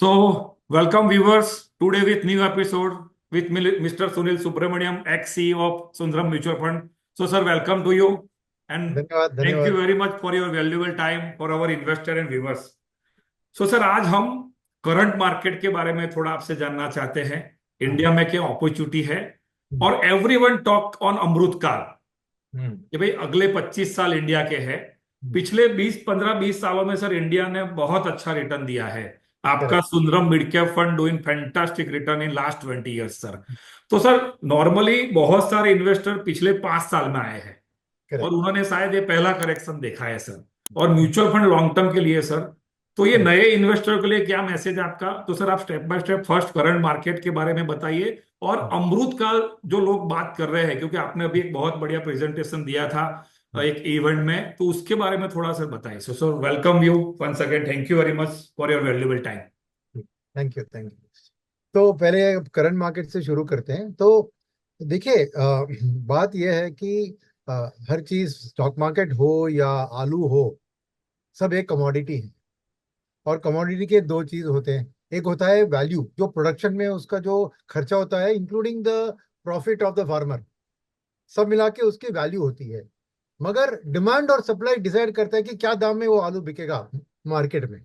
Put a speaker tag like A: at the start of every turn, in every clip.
A: Welcome viewers. Today with new episode with Mr. Sunil Subramaniam, ex-CEO of Sundaram Mutual Fund. So, sir, welcome to you and
B: धन्यवाद
A: thank you
B: धन्यवाद।
A: very much for your valuable time for our investor and viewers. So, sir, आज हम current market के बारे में थोड़ा आपसे जानना चाहते हैं। इंडिया में क्या अपॉर्चुनिटी है और एवरीवन टॉक ऑन अमृत काल कि भाई अगले 25 साल इंडिया के हैं। पिछले 20 सालों में सर इंडिया ने बहुत अच्छा रिटर्न दिया है। आपका Sundaram mid cap fund doing fantastic return in last 20 years sir. तो सर नॉर्मली बहुत सारे इन्वेस्टर पिछले 5 साल में आए हैं और उन्होंने शायद ये पहला करेक्शन देखा है सर। और म्यूचुअल फंड लॉन्ग टर्म के लिए सर, तो ये नए इन्वेस्टर के लिए क्या मैसेज है आपका? तो सर आप step by step first current market के बारे में बताइए और अमृत का जो लोग बात कर रहे हैं, क्योंकि आपने अभी एक बहुत बढ़िया प्रेजेंटेशन दिया था एक इवेंट में, तो उसके बारे में थोड़ा सा बताइए। So sir welcome you once again, thank you very much for your valuable time.
B: Thank you thank you. तो पहले करंट मार्केट से शुरू करते हैं। तो देखिए, बात यह है कि हर चीज, स्टॉक मार्केट हो या आलू हो, सब एक कमोडिटी है। और कमोडिटी के दो चीज होते हैं। एक होता है वैल्यू, जो प्रोडक्शन में उसका जो खर्चा होता है, including the profit of the farmer, सब मिला के उसकी वैल्यू होती है। मगर डिमांड और सप्लाई डिसाइड करता है कि क्या दाम में वो आलू बिकेगा मार्केट में,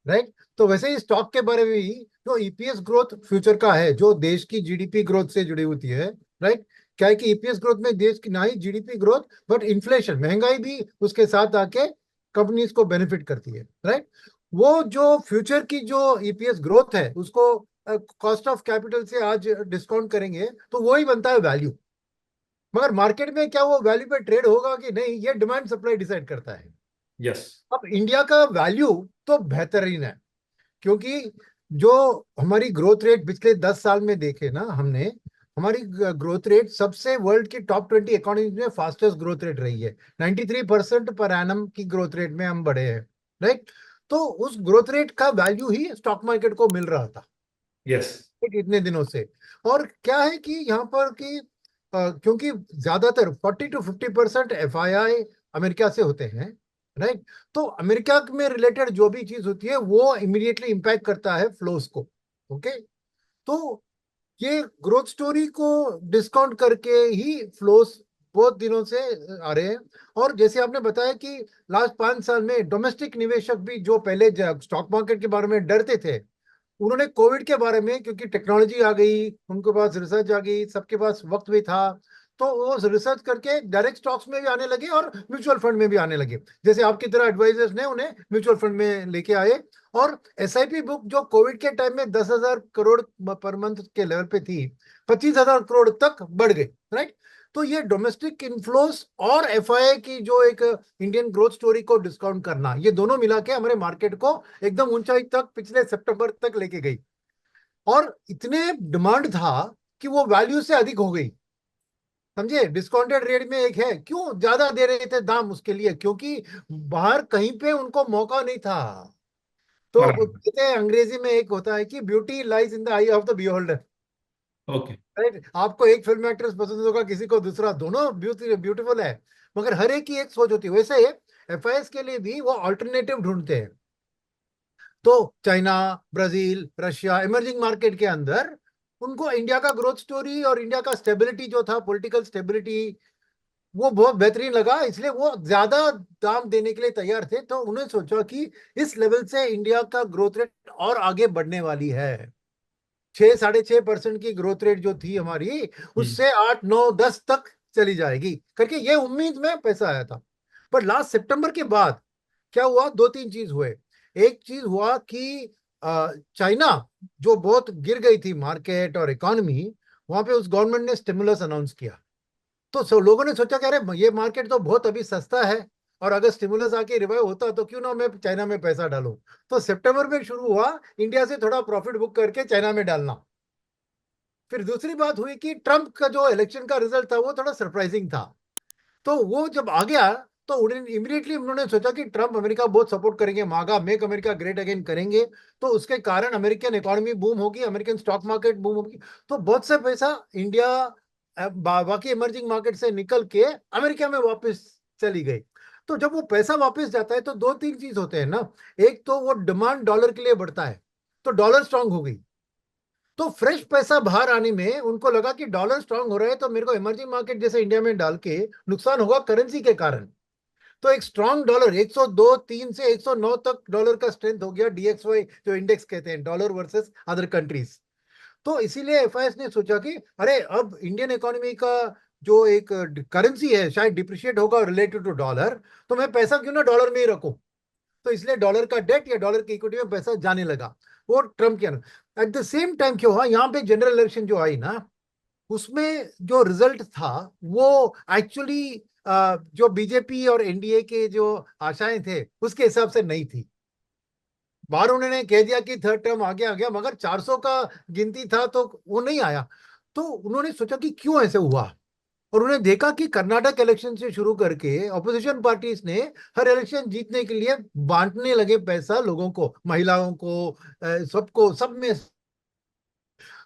B: राइट। तो वैसे ही स्टॉक के बारे में ही, जो ईपीएस ग्रोथ फ्यूचर का है, जो देश की जीडीपी ग्रोथ से जुड़ी होती है, राइट। क्या है कि ईपीएस ग्रोथ में देश की ना ही जीडीपी ग्रोथ, बट इन्फ्लेशन, महंगाई भी उसके साथ आके कंपनीज को बेनिफिट करती है, राइट। वो जो फ्यूचर की जो ईपीएस ग्रोथ है, उसको कॉस्ट ऑफ कैपिटल से आज डिस्काउंट करेंगे तो वो ही बनता है वैल्यू। मगर मार्केट में क्या वो वैल्यू पे ट्रेड होगा कि नहीं, ये डिमांड सप्लाई डिसाइड करता है।
A: यस।
B: अब इंडिया का वैल्यू तो बेहतरीन है, क्योंकि जो हमारी ग्रोथ रेट पिछले 10 साल में देखे ना हमने, हमारी ग्रोथ रेट सबसे वर्ल्ड की टॉप 20 इकोनॉमी में फास्टेस्ट ग्रोथ रेट रही है। 93% पर एनम की ग्रोथ रेट में हम बढ़े हैं, राइट। तो उस ग्रोथ रेट का वैल्यू ही स्टॉक मार्केट को मिल रहा था
A: यस।
B: इतने दिनों से। और क्या है कि यहाँ पर कि क्योंकि ज्यादातर 40 to 50% एफआईआई अमेरिका से होते हैं, राइट। तो अमेरिका में रिलेटेड जो भी चीज होती है वो इमीडिएटली इंपैक्ट करता है फ्लोस को, ओके। तो ये ग्रोथ स्टोरी को डिस्काउंट करके ही फ्लोस बहुत दिनों से आ रहे हैं। और जैसे आपने बताया कि लास्ट 5 साल में डोमेस्टिक निवेशक भी, जो पहले स्टॉक मार्केट के बारे में डरते थे, उन्होंने कोविड के बारे में, क्योंकि टेक्नोलॉजी आ गई, उनके पास रिसर्च आ गई, सबके पास वक्त भी था, तो वो रिसर्च करके डायरेक्ट स्टॉक्स में भी आने लगे और म्यूचुअल फंड में भी आने लगे। जैसे आपकी तरह एडवाइजर्स ने उन्हें म्यूचुअल फंड में लेके आए। और एसआईपी बुक जो कोविड के टाइम में 10,000 करोड़ पर मंथ के लेवल पे थी, 25,000 करोड़ तक बढ़ गई, राइट। तो ये डोमेस्टिक इन्फ्लोस और एफआईआई की जो एक इंडियन ग्रोथ स्टोरी को डिस्काउंट करना, ये दोनों मिला के हमारे मार्केट को एकदम ऊंचाई तक पिछले सितंबर तक लेके गई। और इतने डिमांड था कि वो वैल्यू से अधिक हो गई, समझे। डिस्काउंटेड रेट में एक है, क्यों ज्यादा दे रहे थे दाम उसके लिए, क्योंकि बाहर कहीं पे उनको मौका नहीं था। तो वो
A: बराबर।
B: कहते हैं, अंग्रेजी में एक होता है कि beauty lies in the I of the beholder,
A: okay.
B: Right. आपको एक फिल्म एक्ट्रेस पसंद होगा, किसी को दूसरा, दोनों ब्यूटीफुल है, मगर हर एक की एक सोच होती है। वैसे एफआईएस के लिए भी वो अल्टरनेटिव ढूंढते हैं। तो China, Brazil, Russia, emerging market के अंदर उनको इंडिया का ग्रोथ स्टोरी और इंडिया का स्टेबिलिटी जो था, पॉलिटिकल स्टेबिलिटी, वो बहुत बेहतरीन लगा, इसलिए वो ज्यादा दाम देने के लिए तैयार थे। तो उन्होंने सोचा कि इस लेवल से इंडिया का ग्रोथ रेट और आगे बढ़ने वाली है। 6-6.5% की ग्रोथ रेट जो थी हमारी, उससे 8-9-10 तक चली जाएगी करके ये उम्मीद में पैसा आया था। पर लास्ट सितंबर के बाद क्या हुआ, दो तीन चीज हुए। एक चीज हुआ कि चाइना, जो बहुत गिर गई थी मार्केट और इकोनॉमी, वहां पे उस गवर्नमेंट ने स्टिमुलस अनाउंस किया। तो सब लोगों ने सोचा कि अरे ये मार्केट तो बहुत अभी सस्ता है, और अगर स्टिमुलस आके रिवाइव होता तो क्यों ना मैं चाइना में पैसा डालूं। तो सितंबर में शुरू हुआ इंडिया से थोड़ा प्रॉफिट बुक करके चाइना में डालना। फिर दूसरी बात हुई कि ट्रंप का जो इलेक्शन का रिजल्ट था वो थोड़ा सरप्राइजिंग था। तो वो जब आ गया तो इमीडिएटली उन्होंने सोचा कि ट्रंप अमेरिका बहुत सपोर्ट करेंगे, मागा मेक अमेरिका ग्रेट अगेन करेंगे, तो उसके कारण अमेरिकन इकोनॉमी बूम होगी, अमेरिकन स्टॉक मार्केट बूम होगी। तो बहुत से पैसा इंडिया बाकी इमर्जिंग मार्केट से निकल के अमेरिका में वापस चली गई। तो जब वो पैसा वापस जाता है तो दो तीन चीज होते हैं ना। एक तो वो डिमांड डॉलर के लिए बढ़ता है, तो डॉलर स्ट्रांग हो गई। तो फ्रेश पैसा बाहर आने में उनको लगा कि डॉलर स्ट्रांग हो रहा है तो मेरे को इमर्जिंग मार्केट जैसे इंडिया में डाल के नुकसान होगा करेंसी के कारण। तो एक स्ट्रांग डॉलर 102 3 से 109 तक डॉलर का स्ट्रेंथ हो गया, डीएक्सवाई जो इंडेक्स कहते हैं, डॉलर वर्सेस अदर कंट्रीज। तो इसीलिए एफआईएस ने सोचा कि अरे अब इंडियन इकोनॉमी का जो एक करेंसी है शायद डिप्रिशिएट होगा रिलेटेड टू डॉलर, तो मैं पैसा क्यों ना डॉलर में ही रखूं। तो इसलिए डॉलर का डेट या डॉलर की इक्विटी में पैसा जाने लगा। वो ट्रम्प के एट द सेम टाइम क्या हुआ, यहाँ पे जनरल इलेक्शन जो आई ना, उसमें जो रिजल्ट था वो एक्चुअली जो बीजेपी और एनडीए के जो आशाएं थे उसके हिसाब से नहीं थी। बाहर उन्होंने कह दिया कि थर्ड टर्म आ गया, मगर 400 का गिनती था तो वो नहीं आया। तो उन्होंने सोचा कि क्यों ऐसे हुआ, और उन्होंने देखा कि कर्नाटक इलेक्शन से शुरू करके ऑपोजिशन पार्टीज ने हर इलेक्शन जीतने के लिए बांटने लगे पैसा लोगों को, महिलाओं को, सबको, सब में।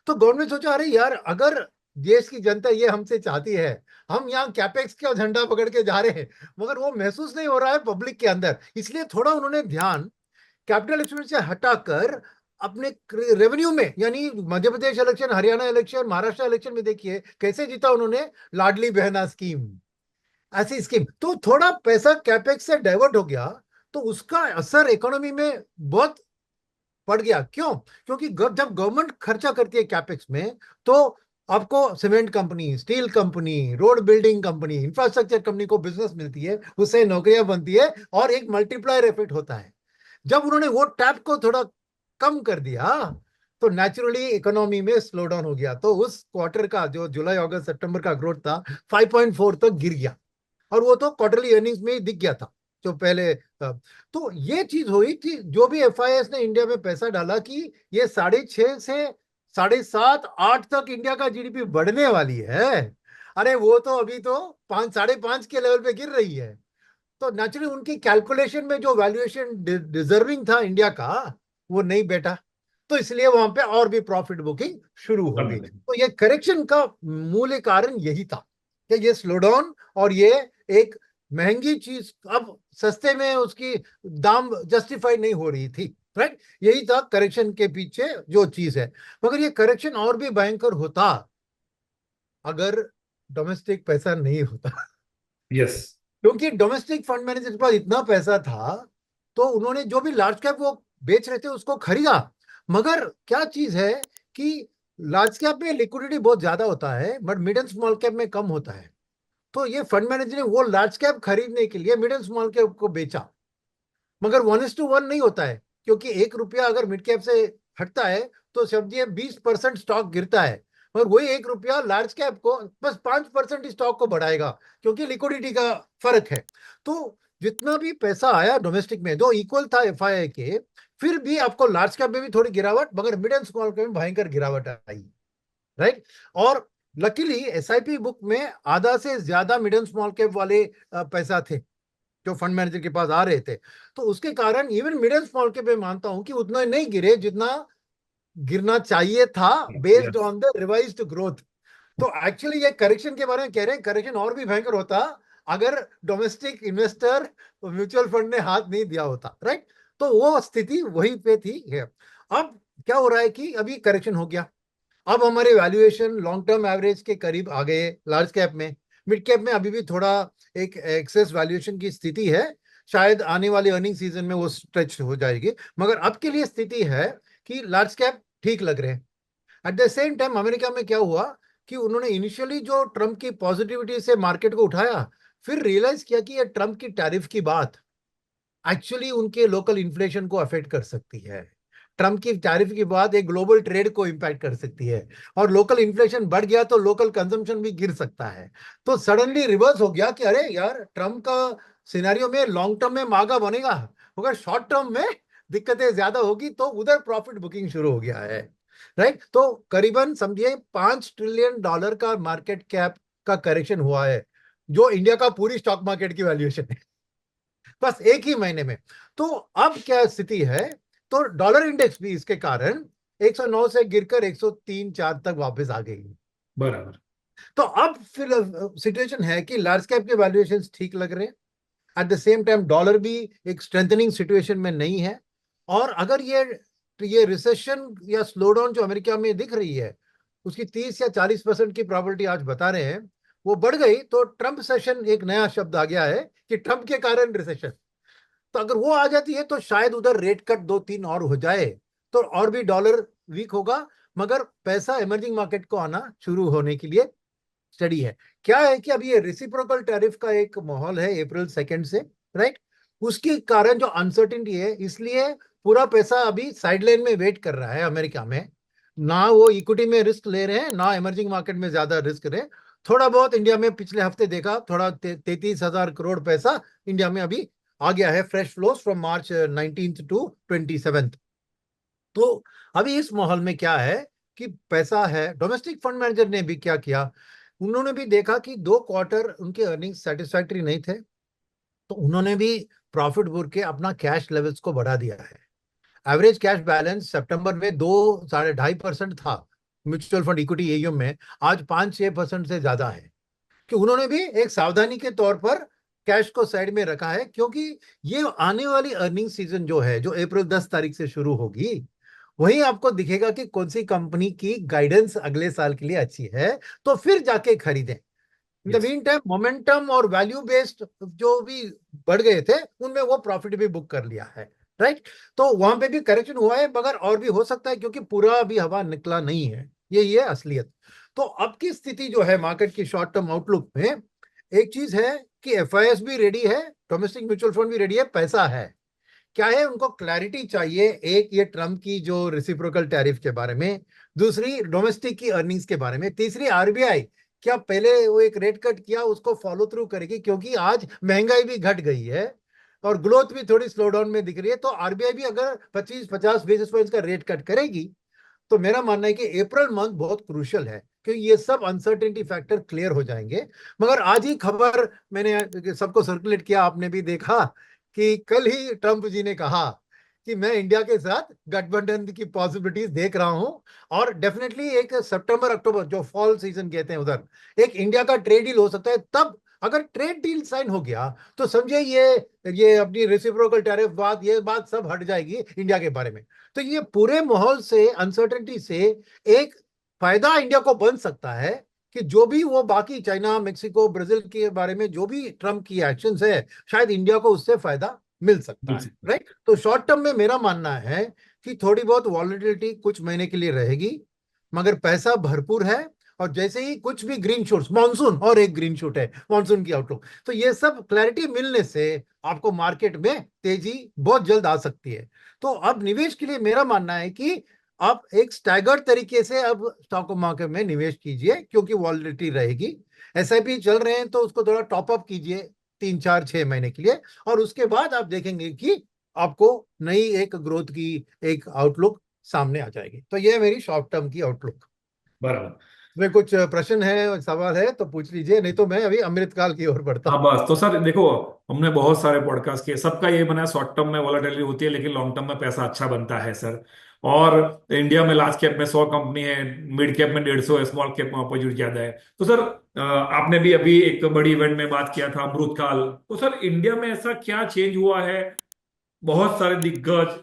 B: तो गवर्नमेंट सोचा अरे यार अगर देश की जनता ये हमसे चाहती है, हम यहाँ कैपेक्स का झंडा पकड़ के जा रहे हैं, मगर वो महसूस नहीं हो रहा है पब्लिक के अंदर, इसलिए थोड़ा उन्होंने ध्यान कैपिटल एक्सपेंडिचर से हटाकर अपने रेवेन्यू में, यानी Madhya Pradesh election, Haryana election, Maharashtra election में देखिए कैसे जीता उन्होंने, लाडली बहना स्कीम, ऐसी स्कीम। तो थोड़ा पैसा कैपेक्स से डाइवर्ट हो गया, तो उसका असर इकोनॉमी में बहुत पड़ गया। क्यों? क्योंकि जब गवर्नमेंट खर्चा करती है कैपेक्स में, तो आपको cement company, steel company, road building company, infrastructure company को बिजनेस मिलती है, उससे नौकरियां बनती है और एक मल्टीप्लायर इफेक्ट होता है। जब उन्होंने वो टैप को थोड़ा कम कर दिया तो नेचुरली इकोनॉमी में स्लो डाउन हो गया। तो उस क्वार्टर का जो जुलाई अगस्त सितंबर का ग्रोथ था 5.4 तक गिर गया, और वो तो क्वार्टरली अर्निंग्स में ही दिख गया था जो पहले तो ये चीज हुई कि जो भी एफआईएस ने इंडिया में पैसा डाला कि ये 6.5 से 7.5 8 तक इंडिया का जीडीपी बढ़ने वाली है, अरे वो तो अभी तो 5 5.5 के लेवल पे गिर रही है। तो नेचुरली उनकी कैलकुलेशन में जो वैल्यूएशन डिजर्विंग था इंडिया का वो नहीं बैठा, तो इसलिए वहां पे और भी प्रॉफिट बुकिंग शुरू हो गई। तो ये करेक्शन का मूल कारण यही था कि ये स्लो डाउन, और ये एक महंगी चीज अब सस्ते में उसकी दाम जस्टिफाई नहीं हो रही थी, राइट। यही था करेक्शन के पीछे जो चीज है। मगर ये करेक्शन और भी भयंकर होता अगर डोमेस्टिक पैसा नहीं होता।
A: यस।
B: क्योंकि डोमेस्टिक फंड मैनेजर के पास इतना पैसा था, तो उन्होंने जो भी लार्ज कैप वो बेच रहे थे उसको खरीदा। मगर क्या चीज है कि लार्ज कैप में लिक्विडिटी बहुत ज्यादा होता है, but mid and small cap में कम होता है। तो ये फंड मैनेजर ने वो लार्ज कैप खरीदने के लिए मिड एंड स्मॉल कैप को बेचा, मगर 1:1 नहीं होता है, क्योंकि 1 रुपया अगर मिड कैप से हटता है तो समझिए 20% स्टॉक गिरता है, और वही 1 रुपया लार्ज कैप को बस 5% ही स्टॉक को बढ़ाएगा, क्योंकि लिक्विडिटी का फर्क है। तो जितना भी पैसा आया डोमेस्टिक में जो इक्वल था एफआईआई के, फिर भी आपको लार्ज कैप में भी थोड़ी गिरावट, मगर मिड एंड स्मॉल कैप में भयंकर गिरावट आई, राइट। और लकीली एसआईपी बुक में आधा से ज्यादा मिड एंड स्मॉल कैप वाले पैसा थे जो फंड मैनेजर के पास आ रहे थे। तो उसके कारण even mid and small cap में मानता हूं कि उतना नहीं गिरे जितना गिरना चाहिए था, based
A: yes.
B: On the revised growth. तो एक्चुअली ये करेक्शन के बारे में कह रहे हैं, करेक्शन और भी भयंकर होता अगर डोमेस्टिक इन्वेस्टर म्यूचुअल फंड ने हाथ नहीं दिया होता, राइट। तो वो स्थिति वहीं पे थी है। अब क्या हो रहा है कि अभी करेक्शन हो गया, अब हमारे वैल्यूएशन लॉन्ग टर्म एवरेज के करीब आ गए लार्ज कैप में। मिड कैप में अभी भी थोड़ा एक एक्सेस वैल्यूएशन की स्थिति है, शायद आने वाले अर्निंग सीजन में वो स्ट्रेच हो जाएगी, मगर अब के लिए स्थिति है कि लार्ज कैप ठीक लग रहे हैं। At the same time America में क्या हुआ कि उन्होंने इनिशियली जो ट्रम्प की पॉजिटिविटी से मार्केट को उठाया, फिर रियलाइज किया कि ये ट्रम्प की टैरिफ की बात एक्चुअली उनके लोकल इन्फ्लेशन को अफेक्ट कर सकती है। ट्रम्प की टैरिफ की बात एक ग्लोबल ट्रेड को इंपैक्ट कर सकती है, और लोकल इन्फ्लेशन बढ़ गया तो लोकल कंजम्पशन भी गिर सकता है। तो सडनली रिवर्स हो गया कि अरे यार ट्रम्प का सिनेरियो में लॉन्ग टर्म में मांगा बनेगा, मगर शॉर्ट टर्म में दिक्कतें ज्यादा होगी, तो उधर प्रॉफिट बुकिंग शुरू हो गया है, राइट। तो करीबन समझिए $5 ट्रिलियन का मार्केट कैप का करेक्शन हुआ है, जो इंडिया का पूरी स्टॉक मार्केट की वैल्यूएशन है, बस एक ही महीने में। तो अब क्या स्थिति है, तो डॉलर इंडेक्स भी इसके कारण 109 से गिरकर 103 4 तक वापस आ गई।
A: बराबर।
B: तो अब फिर सिचुएशन है कि लार्ज कैप के वैल्यूएशन ठीक लग रहे हैं, at the same time dollar भी एक स्ट्रेंथनिंग सिचुएशन में नहीं है। और अगर ये ये रिसेशन या स्लोडाउन जो अमेरिका में दिख रही है, उसकी 30 या 40% की प्रॉपर्टी आज बता रहे हैं, वो बढ़ गई तो ट्रम्प सेशन एक नया शब्द आ गया है कि ट्रम्प के कारण रिसेशन। तो अगर वो आ जाती है तो शायद उधर रेट कट 2-3 और हो जाए, तो और भी डॉलर वीक होगा, मगर पैसा इमर्जिंग मार्केट को आना शुरू होने के लिए स्टडी है। क्या है कि अभी ये रेसिप्रोकल टैरिफ का एक माहौल है अप्रैल 2 से, राइट। उसके कारण जो अनसर्टिनिटी है, इसलिए पूरा पैसा अभी साइडलाइन में वेट कर रहा है अमेरिका में। ना वो इक्विटी में रिस्क ले रहे हैं, ना इमर्जिंग मार्केट में ज्यादा रिस्क रहे। थोड़ा बहुत इंडिया में पिछले हफ्ते देखा, थोड़ा 33,000 करोड़ पैसा इंडिया में अभी आ गया है, fresh flows from March 19 to 27। तो अभी इस माहौल में क्या है कि पैसा है। डोमेस्टिक फंड मैनेजर ने भी क्या किया, उन्होंने भी देखा कि 2 क्वार्टर उनके अर्निंग्स सेटिस्फैक्टरी नहीं थे, तो उन्होंने भी प्रॉफिट बुक के अपना कैश लेवल्स को बढ़ा दिया है। एवरेज कैश बैलेंस सितंबर में 2-2.5% था म्यूचुअल फंड इक्विटी एयूएम में, आज 5-6% से ज्यादा है। कि उन्होंने भी एक सावधानी के तौर पर कैश को साइड में रखा है, क्योंकि ये आने वाली अर्निंग सीजन जो है, जो अप्रैल 10 तारीख से शुरू होगी, वही आपको दिखेगा कि कौन सी कंपनी की गाइडेंस अगले साल के लिए अच्छी है, तो फिर जाके खरीदें। In the
A: yes.
B: Mean time momentum और वैल्यू बेस्ड जो भी बढ़ गए थे, उनमें वो प्रॉफिट भी बुक कर लिया है, राइट। तो वहां पे भी करेक्शन हुआ है, मगर और भी हो सकता है, क्योंकि पूरा अभी हवा निकला नहीं है। ये असलियत। तो अब की स्थिति जो है मार्केट की शॉर्ट टर्म आउटलुक में, एक चीज है कि एफआईएस भी रेडी है, डोमेस्टिक म्यूचुअल फंड भी रेडी है, पैसा है। क्या है, उनको क्लैरिटी चाहिए, एक ये ट्रम्प की जो रेसिप्रोकल टैरिफ के बारे में, दूसरी डोमेस्टिक की अर्निंग्स के बारे में, तीसरी आरबीआई क्या पहले वो एक रेट कट किया उसको फॉलो थ्रू करेगी, क्योंकि आज महंगाई भी घट गई है और ग्रोथ भी थोड़ी स्लो डाउन में दिख रही है। तो आरबीआई भी अगर 25-50 बेसिस पॉइंट्स का रेट कट करेगी, तो मेरा मानना है कि अप्रैल मंथ बहुत क्रूशियल है, क्योंकि ये सब अनसर्टेनिटी फैक्टर क्लियर हो जाएंगे। मगर आज ही खबर मैंने सबको सर्कुलेट किया, आपने भी देखा कि कल ही ट्रंप जी ने कहा कि मैं इंडिया के साथ गठबंधन की पॉसिबिलिटीज देख रहा हूं, और डेफिनेटली एक सितंबर अक्टूबर जो फॉल सीजन कहते हैं, उधर एक इंडिया का ट्रेड डील हो सकता है। तब अगर ट्रेड डील साइन हो गया तो समझे ये अपनी रेसिप्रोकल टैरिफ बात, ये बात सब हट जाएगी इंडिया के बारे में। तो ये पूरे माहौल से, अनसर्टेनिटी से एक फायदा इंडिया को बन सकता है कि जो भी वो बाकी चाइना, मेक्सिको, ब्राजील के बारे में जो भी ट्रम्प की एक्शंस है, शायद इंडिया को उससे फायदा मिल सकता है,
A: बिल्कुल।
B: राइट। तो शॉर्ट टर्म में मेरा मानना है कि थोड़ी बहुत वॉलेटिलिटी कुछ महीने के लिए रहेगी, मगर पैसा भरपूर है। और जैसे ही कुछ भी ग्रीन शूट्स, मानसून और एक ग्रीन शूट है मानसून की आउटलुक, तो ये सब क्लैरिटी मिलने से आपको मार्केट में तेजी बहुत जल्द आ सकती है। तो अब निवेश के लिए मेरा मानना है कि आप एक स्टैगर्ड तरीके से अब स्टॉक मार्केट में निवेश कीजिए, क्योंकि वॉलिडिटी रहेगी। एसआईपी चल रहे हैं तो उसको थोड़ा टॉप अप कीजिए 3-4-6 महीने के लिए, और उसके बाद आप देखेंगे कि आपको नई एक ग्रोथ की एक आउटलुक सामने आ जाएगी। तो ये है मेरी शॉर्ट टर्म की आउटलुक।
A: बराबर।
B: में कुछ प्रश्न है, सवाल है तो पूछ लीजिए, नहीं तो मैं अभी अमृतकाल की ओर बढ़ता
A: हाँ
B: हूँ।
A: बस, तो सर देखो, हमने बहुत सारे पॉडकास्ट किए, सबका ये बना शॉर्ट टर्म में वॉलेटिलिटी होती है लेकिन लॉन्ग टर्म में पैसा अच्छा बनता है सर। और इंडिया में लार्ज कैप में 100 कंपनी है, मिड कैप में 150, स्मॉल कैप में अपोजिट ज्यादा है। तो सर आपने भी अभी एक बड़ी इवेंट में बात किया था अमृतकाल, तो सर इंडिया में ऐसा क्या चेंज हुआ है? बहुत सारे दिग्गज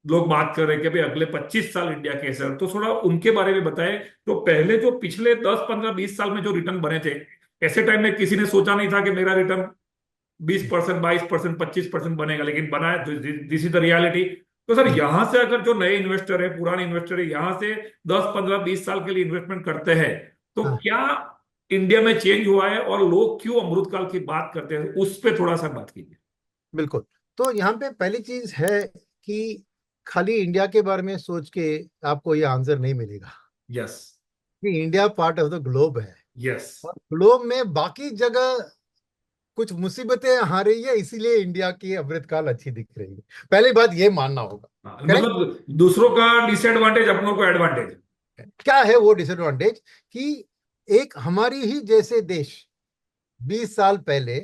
A: लोग बात कर रहे हैं कि भाई अगले 25 साल इंडिया के सर, तो थोड़ा उनके बारे में बताएं। तो पहले जो पिछले 10-15-20 साल में जो रिटर्न बने थे, ऐसे टाइम में किसी ने सोचा नहीं था कि मेरा रिटर्न 20%, 22%, 25% बनेगा, लेकिन बना है। This is the reality. तो सर यहां से अगर जो नए इन्वेस्टर है, पुराने इन्वेस्टर है, यहां से 10-15-20 साल के लिए इन्वेस्टमेंट करते हैं, तो
B: हाँ,
A: क्या इंडिया में चेंज हुआ है और लोग क्यों अमृतकाल की बात करते हैं, उस पर थोड़ा सा बात कीजिए।
B: बिल्कुल। तो यहाँ पे पहली चीज है कि खाली इंडिया के बारे में सोच के आपको ये आंसर नहीं मिलेगा
A: यस।
B: कि India part of the globe है,
A: यस।
B: और ग्लोब में बाकी जगह कुछ मुसीबतें आ रही है, इसीलिए इंडिया की अमृतकाल अच्छी दिख रही है। पहली बात ये मानना होगा। करेक्ट।
A: मतलब दूसरों का डिसएडवांटेज, अपनों को एडवांटेज।
B: क्या है वो डिसएडवांटेज कि एक हमारी ही जैसे देश 20 साल पहले,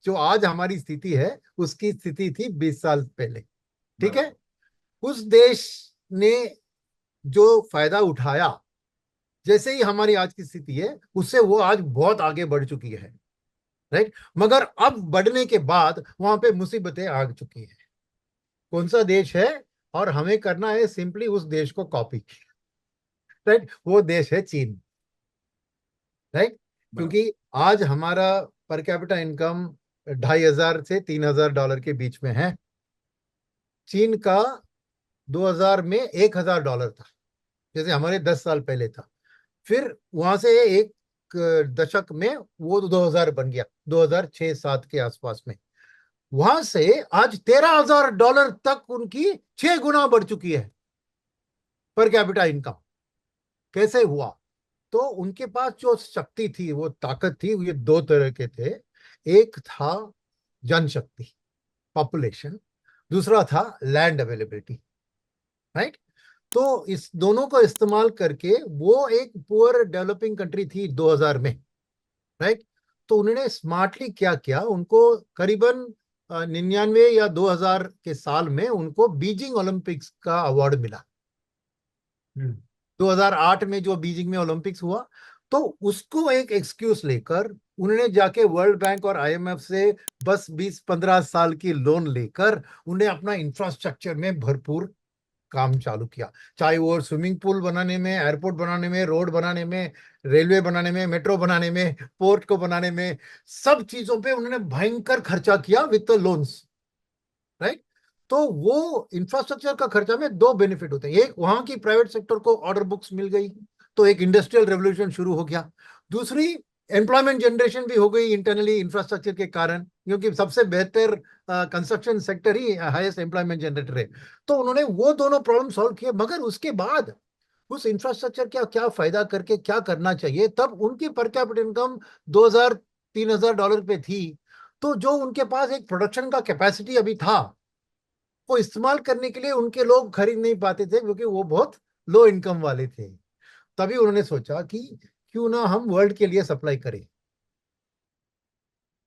B: जो आज हमारी स्थिति है उसकी स्थिति थी 20 साल पहले, ठीक है।
A: बराबर।
B: उस देश ने जो फायदा उठाया, जैसे ही हमारी आज की स्थिति है, उससे वो आज बहुत आगे बढ़ चुकी है, राइट। मगर अब बढ़ने के बाद वहां पे मुसीबतें आ चुकी हैं। कौन सा देश है? और हमें करना है सिंपली उस देश को कॉपी, राइट। वो देश है चीन, राइट।
A: बराबर।
B: क्योंकि आज हमारा पर कैपिटा इनकम 2,500 से $3,000 के बीच में है। चीन का 2000 में $1,000 था, जैसे हमारे 10 साल पहले था। फिर वहां से एक दशक में वो 2000 बन गया, 2006-7 के आसपास में। वहां से आज $13,000 तक उनकी 6 गुना बढ़ चुकी है पर कैपिटा इनकम। कैसे हुआ? तो उनके पास जो शक्ति थी, वो ताकत थी, ये दो तरह के थे। एक था जनशक्ति, पॉपुलेशन। दूसरा था लैंड अवेलेबिलिटी, राइट। तो इस दोनों को इस्तेमाल करके वो एक पुअर डेवलपिंग कंट्री थी 2000 में, राइट। तो उन्होंने स्मार्टली क्या किया, उनको करीबन 99 या 2000 के साल में उनको बीजिंग ओलंपिक्स का अवार्ड मिला। 2008 में जो बीजिंग में ओलंपिक्स हुआ, तो उसको एक एक्सक्यूज लेकर उन्होंने जाके वर्ल्ड बैंक और आईएमएफ से बस 20-15 साल की लोन लेकर उन्हें अपना इंफ्रास्ट्रक्चर में भरपूर काम चालू किया। चाहे वो स्विमिंग पूल बनाने में, एयरपोर्ट बनाने में, रोड बनाने में, रेलवे बनाने में, मेट्रो बनाने में, पोर्ट को बनाने में, सब चीजों पे उन्होंने भयंकर खर्चा किया विद लोन्स, राइट। तो वो इंफ्रास्ट्रक्चर का खर्चा में दो बेनिफिट होते हैं। एक, वहां की प्राइवेट सेक्टर को ऑर्डर बुक्स मिल गई, तो एक इंडस्ट्रियल रेवोल्यूशन शुरू हो गया। दूसरी, एम्प्लॉयमेंट जनरेशन भी हो गई इंटरनली इंफ्रास्ट्रक्चर के कारण, क्योंकि सबसे बेहतर कंस्ट्रक्शन सेक्टर ही हाईएस्ट एम्प्लॉयमेंट जनरेटर है। तो उन्होंने वो दोनों प्रॉब्लम सॉल्व किए। मगर उसके बाद उस इंफ्रास्ट्रक्चर का क्या फायदा करके क्या करना चाहिए, तब उनकी पर कैपिटा इनकम 2000-3,000 डॉलर पे थी। तो जो उनके पास एक प्रोडक्शन का कैपेसिटी अभी था, वो इस्तेमाल करने के लिए उनके लोग खरीद नहीं पाते थे, क्योंकि वो बहुत लो इनकम वाले थे। तभी उन्होंने सोचा कि क्यों ना हम वर्ल्ड के लिए सप्लाई करें।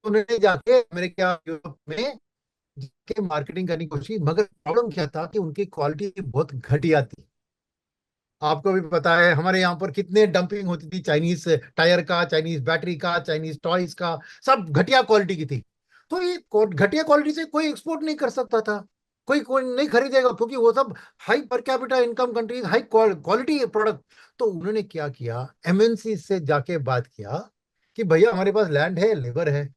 B: उन्होंने जाके अमेरिका, यूरोप में जाके मार्केटिंग करने की कोशिश की। मगर प्रॉब्लम क्या था कि उनकी क्वालिटी बहुत घटिया थी। आपको भी पता है हमारे यहाँ पर कितने डंपिंग होती थी, चाइनीज टायर का, चाइनीज बैटरी का, चाइनीज टॉयज का, सब घटिया क्वालिटी की थी। तो ये घटिया क्वालिटी से कोई एक्सपोर्ट नहीं कर सकता था, कोई कोई नहीं खरीदेगा, क्योंकि वो सब high per capita income countries, high quality product. तो उन्होंने क्या किया, एमएनसी से जाके बात किया कि भैया हमारे पास लैंड है, लेबर है,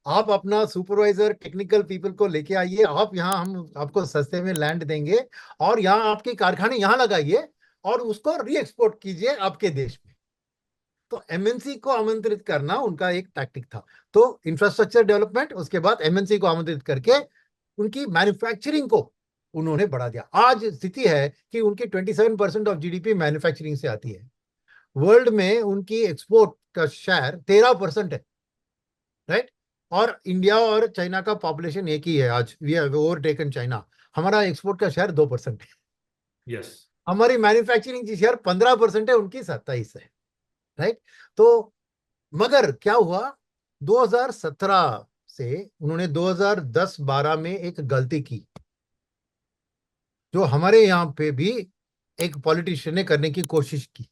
B: आप अपना सुपरवाइजर टेक्निकल पीपल को लेके आइए, आप यहाँ, हम आपको सस्ते में लैंड देंगे और यहाँ आपके कारखाने यहाँ लगाइए और उसको री एक्सपोर्ट कीजिए आपके देश में। तो एमएनसी को आमंत्रित करना उनका एक टैक्टिक था। तो इंफ्रास्ट्रक्चर डेवलपमेंट, उसके बाद एमएनसी को आमंत्रित करके उनकी मैन्युफैक्चरिंग को उन्होंने बढ़ा दिया। आज स्थिति है कि उनकी 27% ऑफ जीडीपी मैन्युफैक्चरिंग से आती है। वर्ल्ड में उनकी एक्सपोर्ट का शेयर 13% है, राइट। और इंडिया और चाइना का पॉपुलेशन एक ही है, आज वी हैव ओवरटेकन चाइना। हमारा एक्सपोर्ट का शेयर 2% है।
A: यस।
B: हमारी मैन्युफैक्चरिंग की शेयर 15% है, उनकी 27 है, राइट। तो मगर क्या हुआ, 2017 से उन्होंने 2010-12 में एक गलती की, जो हमारे यहाँ पे भी एक पॉलिटिशियन ने करने की कोशिश की।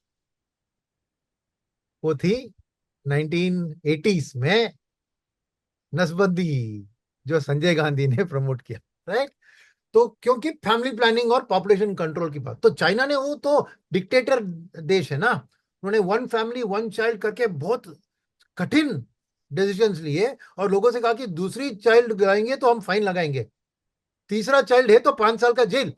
B: वो थी 1980s में नसबंदी, जो संजय गांधी ने प्रमोट किया, राइट। तो क्योंकि फैमिली प्लानिंग और पॉपुलेशन कंट्रोल की बात, तो चाइना ने, वो तो डिक्टेटर देश है ना, उन्होंने वन फैमिली वन चाइल्ड करके बहुत कठिन डिसीजंस लिए और लोगों से कहा कि दूसरी चाइल्ड लाएंगे तो हम फाइन लगाएंगे, तीसरा चाइल्ड है तो 5 साल का जेल।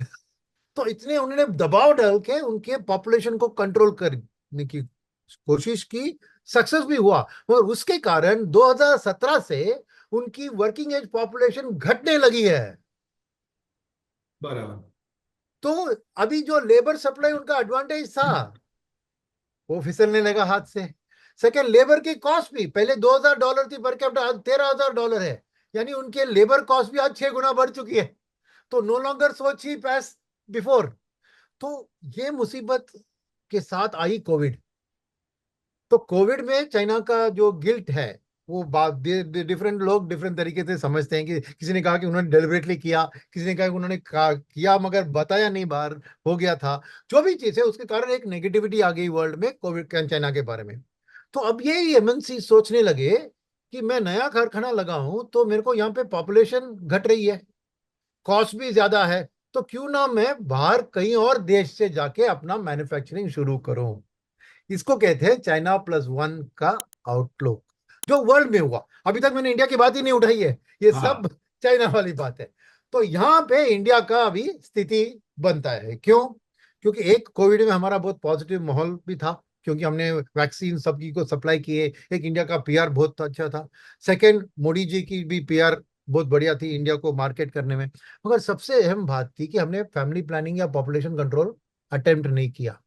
B: तो इतने उन्होंने दबाव डाल के उनके पॉपुलेशन को कंट्रोल करने की कोशिश की। सक्सेस भी हुआ, और उसके कारण 2017 से उनकी वर्किंग एज पॉपुलेशन घटने लगी है।
A: बराबर।
B: तो अभी जो लेबर सप्लाई उनका एडवांटेज था, वो फिसलने लगा हाथ से। सेकेंड, लेबर की कॉस्ट भी पहले $2,000 थी पर कैपिटा, आज $13,000 है। यानी उनके लेबर कॉस्ट भी आज 6 गुना बढ़ चुकी है। तो no longer so cheap as before. तो ये मुसीबत के साथ आई कोविड। तो कोविड में चाइना का जो गिल्ट है, वो डिफरेंट लोग डिफरेंट तरीके से समझते हैं। कि किसी ने कहा कि उन्होंने डेलिबरेटली किया, किसी ने कहा कि उन्होंने किया मगर बताया नहीं, बाहर हो गया था। जो भी चीज है, उसके कारण एक नेगेटिविटी आ गई वर्ल्ड में कोविड का, चाइना के बारे में। तो अब ये एमएनसी सोचने लगे कि मैं नया कारखाना लगा हूं तो मेरे को यहाँ पे पॉपुलेशन घट रही है, कॉस्ट भी ज्यादा है, तो क्यों ना मैं बाहर कहीं और देश से जाके अपना मैन्युफैक्चरिंग शुरू करूं। इसको कहते हैं चाइना प्लस वन का आउटलुक, जो वर्ल्ड में हुआ। अभी तक मैंने इंडिया की बात ही नहीं उठाई है, ये
A: हाँ।
B: सब चाइना वाली बात है। तो यहाँ पे इंडिया का अभी स्थिति बनता है, क्यों? क्योंकि एक कोविड में हमारा बहुत पॉजिटिव माहौल भी था, क्योंकि हमने वैक्सीन सबकी को सप्लाई किए। एक इंडिया का पीआर बहुत अच्छा था। सेकंड, मोदी जी की भी पीआर बहुत बढ़िया थी इंडिया को मार्केट करने में। मगर सबसे अहम बात थी कि हमने फैमिली प्लानिंग या पॉपुलेशन कंट्रोल अटेम्प्ट नहीं किया।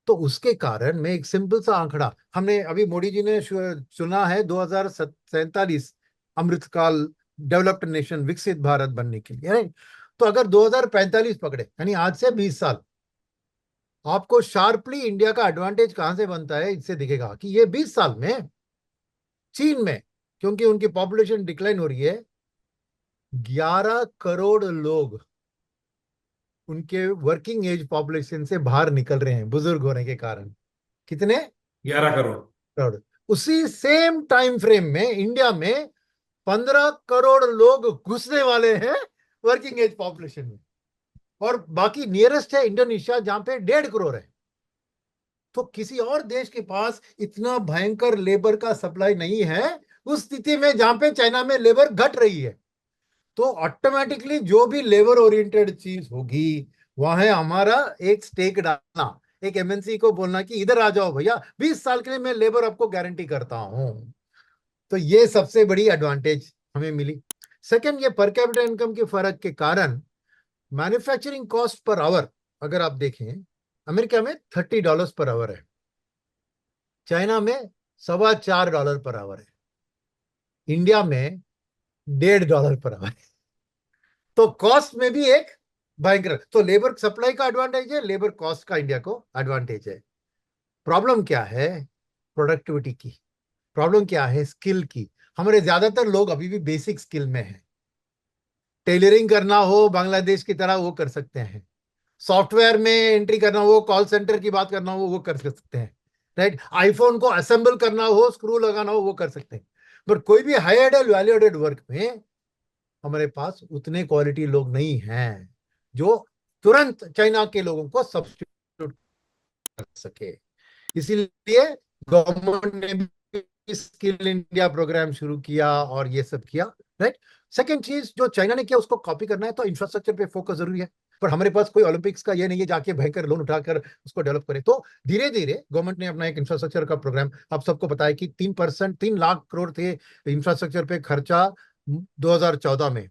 B: तो उसके कारण मैं एक सिंपल सा आंकड़ा, हमने अभी मोदी जी ने चुना है 2047 अमृतकाल डेवलप्ड नेशन, विकसित भारत बनने के लिए, राइट? तो अगर 2045 पकड़े, यानी आज से 20 साल, आपको शार्पली इंडिया का एडवांटेज कहां से बनता है, इससे दिखेगा कि ये 20 साल में चीन में, क्योंकि उनकी पॉपुलेशन डिक्लाइन हो रही है, 11 करोड़ लोग उनके वर्किंग एज पॉपुलेशन से बाहर निकल रहे हैं बुजुर्ग होने के कारण। कितने?
A: 11 करोड़।
B: करोड़। उसी सेम टाइम फ्रेम में इंडिया में 15 करोड़ लोग घुसने वाले हैं वर्किंग एज पॉपुलेशन में। और बाकी नियरेस्ट है इंडोनेशिया, जहां पे 1.5 करोड़ है। तो किसी और देश के पास इतना भयंकर लेबर का सप्लाई नहीं है उस स्थिति में, जहां पे चाइना में लेबर घट रही है। तो ऑटोमेटिकली जो भी लेबर ओरिएंटेड चीज होगी, वहां है हमारा एक स्टेक डालना, एक एमएनसी को बोलना कि इधर आ जाओ भैया, 20 साल के लिए मैं लेबर आपको गारंटी करता हूं। तो ये सबसे बड़ी एडवांटेज हमें मिली। सेकंड, ये पर कैपिटा इनकम के फर्क के कारण मैन्युफैक्चरिंग कॉस्ट पर आवर, अगर आप देखें, अमेरिका में $30 पर आवर है, चाइना में $4.25 पर आवर है, इंडिया में $1.5 पर आवर है। तो कॉस्ट में भी एक भयंकर, तो लेबर सप्लाई का एडवांटेज है, लेबर कॉस्ट का इंडिया को एडवांटेज है। प्रॉब्लम क्या है? प्रोडक्टिविटी की। प्रॉब्लम क्या है? स्किल की। हमारे ज्यादातर लोग अभी भी बेसिक स्किल में हैं। टेलरिंग करना हो बांग्लादेश की तरह, वो कर सकते हैं। सॉफ्टवेयर में एंट्री करना हो, कॉल सेंटर की बात करना हो, वो कर सकते हैं, राइट? आईफोन को असेंबल करना हो, स्क्रू लगाना हो, वो कर सकते हैं। बट कोई भी high added value added work में हमारे पास उतने क्वालिटी लोग नहीं हैं जो तुरंत चाइना के लोगों को सब्स्टिट्यूट कर सके। इसीलिए गवर्नमेंट ने भी स्किल इंडिया प्रोग्राम शुरू किया और ये सब किया, राइट? सेकंड चीज, जो चाइना ने किया उसको कॉपी करना है तो इंफ्रास्ट्रक्चर पे फोकस जरूरी है। पर हमारे पास कोई ओलंपिक्स का ये नहीं है जाके भयंकर लोन उठाकर उसको डेवलप करे। तो धीरे धीरे गवर्नमेंट ने अपना एक इंफ्रास्ट्रक्चर का प्रोग्राम, आप सबको पता है कि 3%, 3 लाख करोड़ थे इंफ्रास्ट्रक्चर पे खर्चा 2014 में।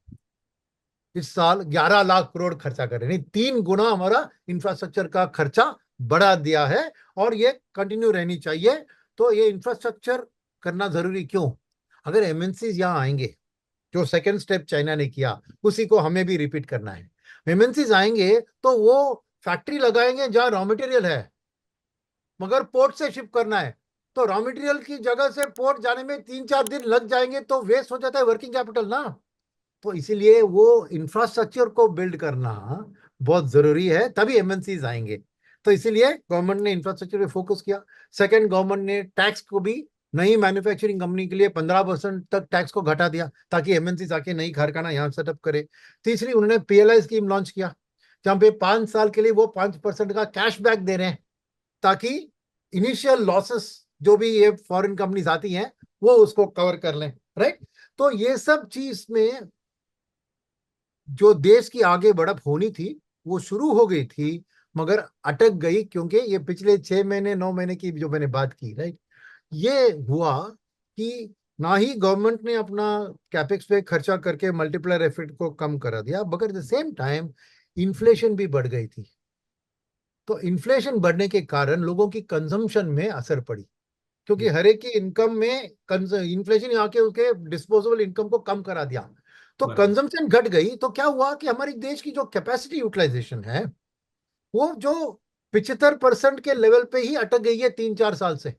B: इस साल 11 लाख करोड़ खर्चा कर रहे हैं, 3 गुना हमारा इंफ्रास्ट्रक्चर का खर्चा बढ़ा दिया है। और ये कंटिन्यू रहनी चाहिए। तो ये इंफ्रास्ट्रक्चर करना जरूरी क्यों? अगर एमएनसी यहाँ आएंगे, जो सेकंड स्टेप चाइना ने किया उसी को हमें भी रिपीट करना है। एमएनसी आएंगे तो वो फैक्ट्री लगाएंगे जहां रॉ मटेरियल है, मगर पोर्ट से शिप करना है। तो रॉ मटेरियल की जगह से पोर्ट जाने में 3-4 दिन लग जाएंगे, तो वेस्ट हो जाता है वर्किंग कैपिटल ना। तो इसीलिए वो इंफ्रास्ट्रक्चर को बिल्ड करना बहुत जरूरी है, तभी एमएनसीज आएंगे। तो इसीलिए गवर्नमेंट ने इंफ्रास्ट्रक्चर पे फोकस किया। सेकंड, गवर्नमेंट ने टैक्स को भी नई मैन्युफैक्चरिंग कंपनी के लिए 15% तक टैक्स को घटा दिया, ताकि एमएनसी आके नई कारखाना यहाँ सेटअप करे। तीसरी, उन्होंने पीएलआई स्कीम लॉन्च किया, जहां पे 5 साल के लिए वो 5% का कैश बैक दे रहे हैं, ताकि इनिशियल लॉसेस जो भी ये फॉरेन कंपनीज आती हैं वो उसको कवर कर लें, राइट? तो ये सब चीज में जो देश की आगे बढ़त होनी थी वो शुरू हो गई थी, मगर अटक गई, क्योंकि ये पिछले 6 महीने 9 महीने की जो मैंने बात की, राइट, ये हुआ कि ना ही गवर्नमेंट ने अपना कैपेक्स पे खर्चा करके मल्टीप्लायर इफेक्ट को कम करा दिया, मगर at the same time inflation भी बढ़ गई थी। तो इन्फ्लेशन बढ़ने के कारण लोगों की कंजम्पशन में असर पड़ी, क्योंकि हर एक की इनकम में इन्फ्लेशन आके उसके डिस्पोजेबल इनकम को कम करा दिया। तो
A: बराबर।
B: कंजम्पशन घट गई, तो क्या हुआ कि हमारी देश की जो कैपेसिटी यूटिलाइजेशन है वो जो 75% के लेवल पे ही अटक गई है 3-4 साल से।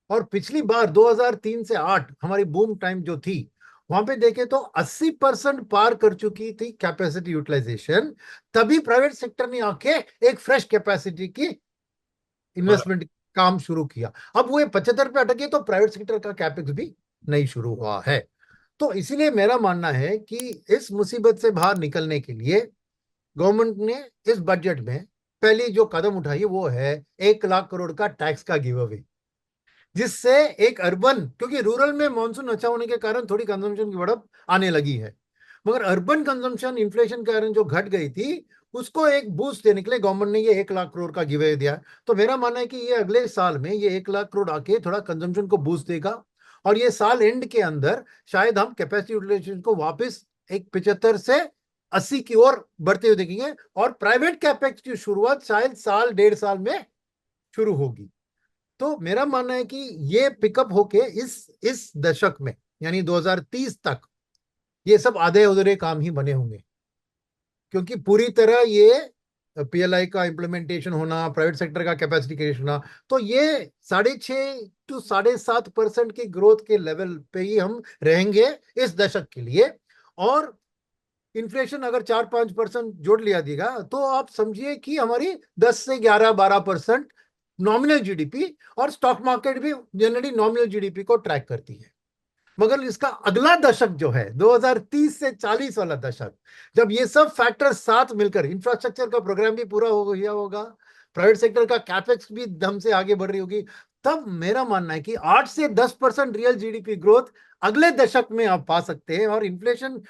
B: और पिछली बार 2003 से 8 हमारी बूम टाइम जो थी, वहां पे देखे तो 80% पार कर चुकी थी कैपेसिटी यूटिलाइजेशन। तभी प्राइवेट सेक्टर ने आके एक फ्रेश कैपेसिटी की
A: बराबर।
B: इन्वेस्टमेंट काम शुरू किया। अब वो 75 पे अटके, तो प्राइवेट सेक्टर का कैपेक्स भी नहीं शुरू हुआ है। तो इसीलिए मेरा मानना है कि इस मुसीबत से बाहर निकलने के लिए गवर्नमेंट ने इस बजट में पहली जो कदम उठाई वो है 1 लाख करोड़ का टैक्स का गिव अवे, जिससे एक अर्बन, क्योंकि रूरल में मॉनसून अच्छा होने के कारण थोड़ी कंजम्पशन की बढ़त आने लगी है, मगर अर्बन कंजम्पशन इन्फ्लेशन के कारण जो घट गई थी उसको एक बूस्ट देने के लिए गवर्नमेंट ने ये 1 लाख करोड़ का गिव अवे दिया। तो मेरा मानना है कि ये अगले साल में ये 1 लाख करोड़ आके थोड़ा कंजम्पशन को बूस्ट देगा, और ये साल एंड के अंदर शायद हम कैपेसिटी यूटिलाइजेशन को वापस एक 75 से 80 की ओर बढ़ते हुए देखेंगे, और प्राइवेट कैपेक्स की शुरुआत शायद साल 1.5 साल में शुरू होगी। तो मेरा मानना है कि ये पिकअप होके इस दशक में यानी 2030 तक ये सब आधे अधूरे काम ही बने होंगे, क्योंकि पूरी तरह ये पीएलआई का इम्प्लीमेंटेशन होना, प्राइवेट सेक्टर का कैपेसिटी क्रिएशन होना, तो ये 6.5 to 7.5% की ग्रोथ के लेवल पे ही हम रहेंगे इस दशक के लिए। और इन्फ्लेशन अगर 4-5% जोड़ लिया दिएगा तो आप समझिए कि हमारी 10 से 11-12% नॉमिनल जीडीपी, और स्टॉक मार्केट भी जनरली नॉमिनल जीडीपी को ट्रैक करती है। मगर इसका अगला दशक जो है 2030 से 40 वाला दशक, जब ये सब फैक्टर साथ मिलकर, इंफ्रास्ट्रक्चर का प्रोग्राम भी पूरा हो गया होगा, प्राइवेट सेक्टर का कैपेक्स भी दम से आगे बढ़ रही होगी, तब मेरा मानना है कि 8 से 10% रियल जीडीपी ग्रोथ अगले दशक में आप पा सकते हैं, और इन्फ्लेशन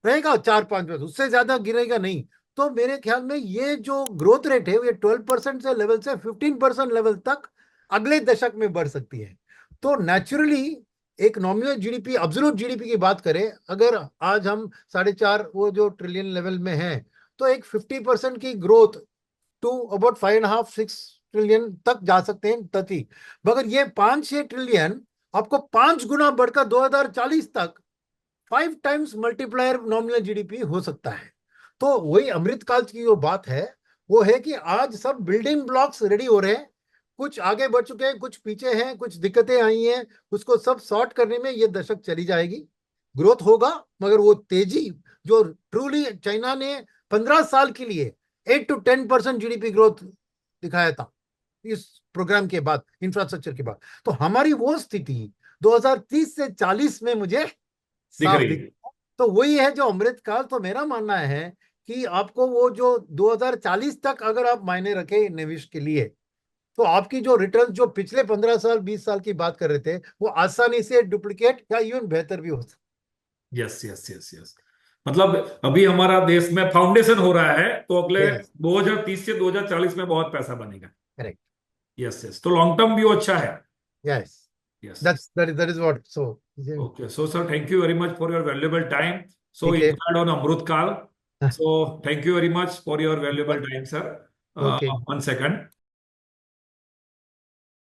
B: रहेगा 4-5%, उससे ज्यादा गिरेगा नहीं। तो मेरे ख्याल में ये जो ग्रोथ रेट है ये 12% से लेवल से 15% लेवल तक अगले दशक में बढ़ सकती है। तो नेचुरली एक नॉमिनल जीडीपी, एब्सोल्यूट जीडीपी की बात करें, अगर आज हम 4.5 वो जो ट्रिलियन लेवल में है, तो एक 50% की ग्रोथ टू अबाउट 5.5-6 ट्रिलियन तक जा सकते हैं तथी। मगर ये 5-6 ट्रिलियन आपको 5 गुना बढ़कर 2040 तक 5 टाइम्स मल्टीप्लायर नॉमिनल जीडीपी हो सकता है। तो वही अमृतकाल की जो बात है वो है कि आज सब बिल्डिंग ब्लॉक्स रेडी हो रहे हैं, कुछ आगे बढ़ चुके हैं, कुछ पीछे हैं, कुछ दिक्कतें आई हैं, उसको सब सॉर्ट करने में ये दशक चली जाएगी। ग्रोथ होगा, मगर वो तेजी जो ट्रूली चाइना ने 15 साल के लिए 8 to 10% जीडीपी ग्रोथ दिखाया था इस प्रोग्राम के बाद, इंफ्रास्ट्रक्चर के बाद, तो हमारी वो स्थिति 2030 से 40 में मुझे
A: दिख
B: साफ
A: रही
B: दिख।
A: है।
B: तो वही है जो अमृतकाल। तो मेरा मानना है कि आपको वो जो 2040 तक अगर आप मायने रखे निवेश के लिए, तो आपकी जो रिटर्न जो पिछले 15 साल 20 साल की बात कर रहे थे वो आसानी से डुप्लीकेट या इवन बेहतर भी हो सकता
A: यस यस यस यस। मतलब अभी हमारा देश में फाउंडेशन हो रहा है, तो
B: है।
A: अगले
B: यस,
A: 2030 से 2040 में बहुत पैसा बनेगा।
B: करेक्ट।
A: यस यस, तो लॉन्ग टर्म भी वो अच्छा है।
B: Yes,
A: yes.
B: that is what, so
A: Okay, so sir, thank you very much for your valuable time. So
B: ठीक है।
A: inspired on Amrut Kal. So thank you very much for your valuable time, sir.
B: Okay.
A: 1 second.